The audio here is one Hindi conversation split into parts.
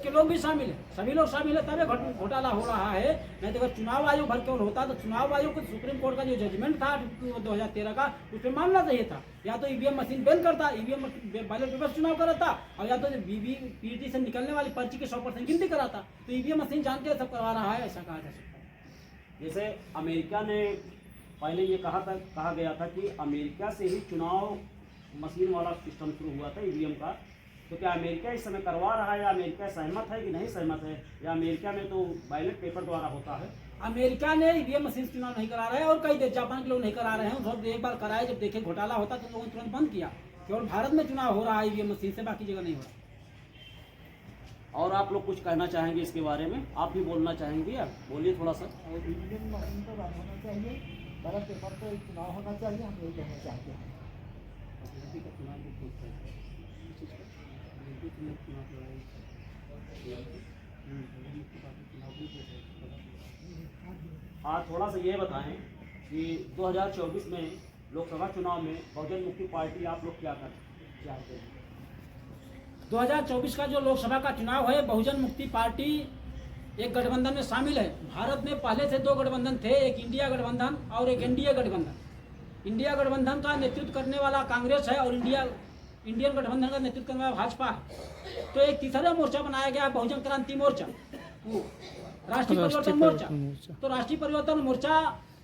के लोग भी शामिल है, सभी लोग शामिल है, तभी घोटाला हो रहा है। नहीं तो अगर चुनाव आयोग भर केवल होता तो चुनाव आयोग को सुप्रीम कोर्ट का जो जजमेंट था 2013 का, उस पर मानना चाहिए था। या तो ईवीएम मशीन बैन करता, ईवीएम बैलेट पेपर चुनाव कराता, और या तो पीटी से निकलने वाली पर्ची के 100% गिनती कराता। तो ईवीएम मशीन जान के सब करवा रहा है, ऐसा कहा जा सकता है। जैसे अमेरिका ने पहले ये कहा गया था कि अमेरिका से ही चुनाव मशीन वाला सिस्टम शुरू हुआ था ईवीएम का, तो क्या अमेरिका इस समय करवा रहा है, या अमेरिका सहमत है कि नहीं सहमत है, या अमेरिका में तो बैलेट पेपर द्वारा होता है? अमेरिका ने ईवीएम मशीन चुनाव नहीं करा रहे हैं, और कई देश जापान के लोग नहीं करा रहे हैं। उन्होंने एक बार कराया, जब देखे घोटाला होता तो लोगों ने तुरंत बंद किया। केवल भारत में चुनाव हो रहा है ईवीएम मशीन से, बाकी जगह नहीं हो रहा। और आप लोग कुछ कहना चाहेंगे इसके बारे में? आप भी बोलना चाहेंगे, आप बोलिए थोड़ा सा। ईवीएम मशीन तो बंद होना चाहिए, बैलेट पेपर पर चुनाव होना चाहिए, हम यही कहना चाहते हैं। हाँ, थोड़ा सा ये बताएं कि 2024 में लोकसभा चुनाव में बहुजन मुक्ति पार्टी आप लोग क्या करना चाहते हैं? 2024 का जो लोकसभा का चुनाव है, बहुजन मुक्ति पार्टी एक गठबंधन में शामिल है। भारत में पहले से 2 गठबंधन थे, एक इंडिया गठबंधन और एक एनडीए गठबंधन। इंडिया गठबंधन का नेतृत्व करने वाला कांग्रेस है, और इंडियन गठबंधन का नेतृत्व करने वाला भाजपा है। तो एक तीसरा मोर्चा बनाया गया, बहुजन क्रांति मोर्चा, राष्ट्रीय परिवर्तन मोर्चा। तो राष्ट्रीय परिवर्तन मोर्चा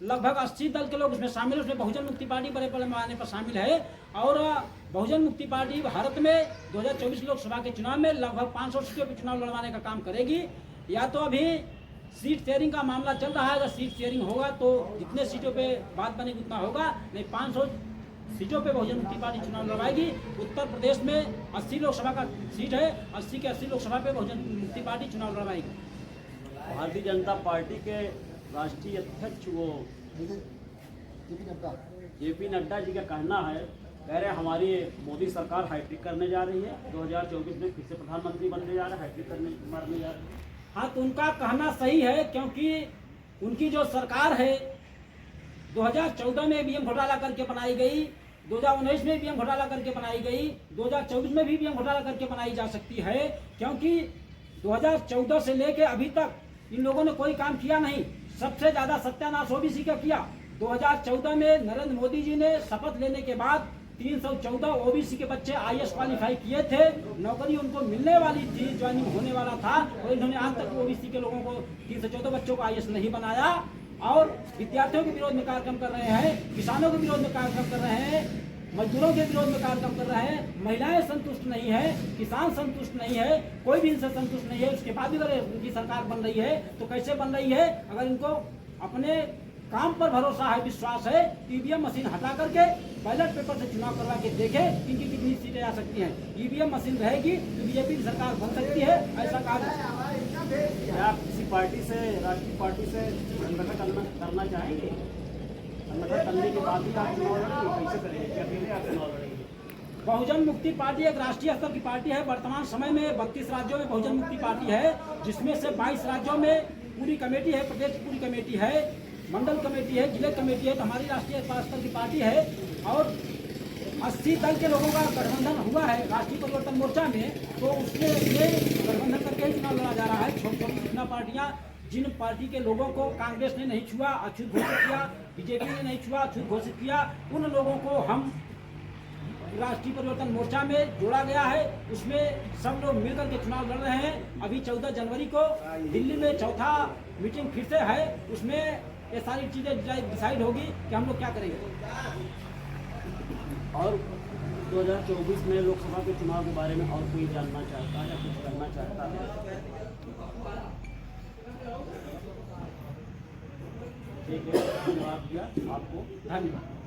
लगभग 80 दल के लोग उसमें शामिल है। उसमें बहुजन मुक्ति पार्टी बड़े पैमाने पर शामिल है, और बहुजन मुक्ति पार्टी भारत में 2024 लोकसभा के चुनाव में लगभग 500 सीटों पर चुनाव लड़वाने का काम करेगी। या तो अभी सीट शेयरिंग का मामला चल रहा है, अगर सीट शेयरिंग होगा तो जितने सीटों पे बात बनेगी उतना होगा, नहीं 500 सीटों पे बहुजन मुक्ति पार्टी चुनाव लड़वाएगी। उत्तर प्रदेश में 80 लोकसभा का सीट है, 80 के 80 लोकसभा पे बहुजन मुक्ति पार्टी चुनाव लड़वाएगी। भारतीय जनता पार्टी के राष्ट्रीय अध्यक्ष वो जेपी नड्डा जी का कहना है, कह रहे हमारी मोदी सरकार हैट्रिक करने जा रही है, 2024 में फिर से प्रधानमंत्री बनने जा रहे हैं, हैट्रिक मारने जा रहे हैं। हाँ, तो उनका कहना सही है, क्योंकि उनकी जो सरकार है 2014 में ईवीएम घोटाला करके बनाई गई, 2019 में ईवीएम घोटाला करके बनाई गई, 2024 में भी ईवीएम घोटाला करके बनाई जा सकती है। क्योंकि 2014 से लेके अभी तक इन लोगों ने कोई काम किया नहीं। सबसे ज्यादा सत्यानाश ओबीसी का किया। 2014 में नरेंद्र मोदी जी ने शपथ लेने के बाद 314 ओबीसी के बच्चे आईएएस क्वालिफाई किए थे, नौकरी उनको मिलने वाली थी, ज्वाइनिंग होने वाला था, और इन्होंने आज तक ओबीसी के लोगों को 314 बच्चों को आईएएस नहीं बनाया। और विद्यार्थियों के विरोध में कार्यक्रम कर रहे हैं, किसानों के विरोध में कार्यक्रम कर रहे हैं, मजदूरों के विरोध में कार्यक्रम कर रहे हैं। महिलाएं संतुष्ट नहीं है, किसान संतुष्ट नहीं है, कोई भी इनसे संतुष्ट नहीं है। उसके बाद भी अगर उनकी सरकार बन रही है तो कैसे बन रही है? अगर इनको अपने काम पर भरोसा है, विश्वास है, ईवीएम मशीन हटा करके बैलेट पेपर से चुनाव करवा के देखे इनकी कितनी सीटें आ सकती हैं। ईवीएम मशीन रहेगी तो बीजेपी की सरकार बन सकती है, ऐसा कहा जा सकता है। आप किसी पार्टी से, राष्ट्रीय पार्टी से संगठन करना चाहेंगे? संगठन करने के बाद ही आप चुनाव लड़ेंगे, कैसे करेंगे, अकेले आप चुनाव लड़ेंगे? बहुजन मुक्ति पार्टी एक राष्ट्रीय स्तर की पार्टी है। वर्तमान समय में 32 राज्यों में बहुजन मुक्ति पार्टी है, जिसमें से 22 राज्यों में पूरी कमेटी है, प्रदेश की पूरी कमेटी है, मंडल कमेटी है, जिले कमेटी है। तो हमारी राष्ट्रीय स्तर की पार्टी है, और 80 दल के लोगों का गठबंधन हुआ है राष्ट्रीय परिवर्तन मोर्चा में। तो उसमें गठबंधन करके ही चुनाव लड़ा जा रहा है। छोटी छोटी जितना पार्टियां, जिन पार्टी के लोगों को कांग्रेस ने नहीं छुआ, अछूत घोषित किया, बीजेपी ने नहीं छुआ, अछूत घोषित किया, उन लोगों को हम राष्ट्रीय परिवर्तन मोर्चा में जोड़ा गया है। उसमें सब लोग मिलकर के चुनाव लड़ रहे हैं। अभी 14 जनवरी को दिल्ली में चौथा मीटिंग फिर से है, उसमें ये सारी चीजें डिसाइड होगी कि हम लोग क्या करेंगे। और 2024 में लोकसभा के चुनाव के बारे में और कोई जानना चाहता है या कुछ करना चाहता है? ठीक है, धन्यवाद दिया आपको। धन्यवाद।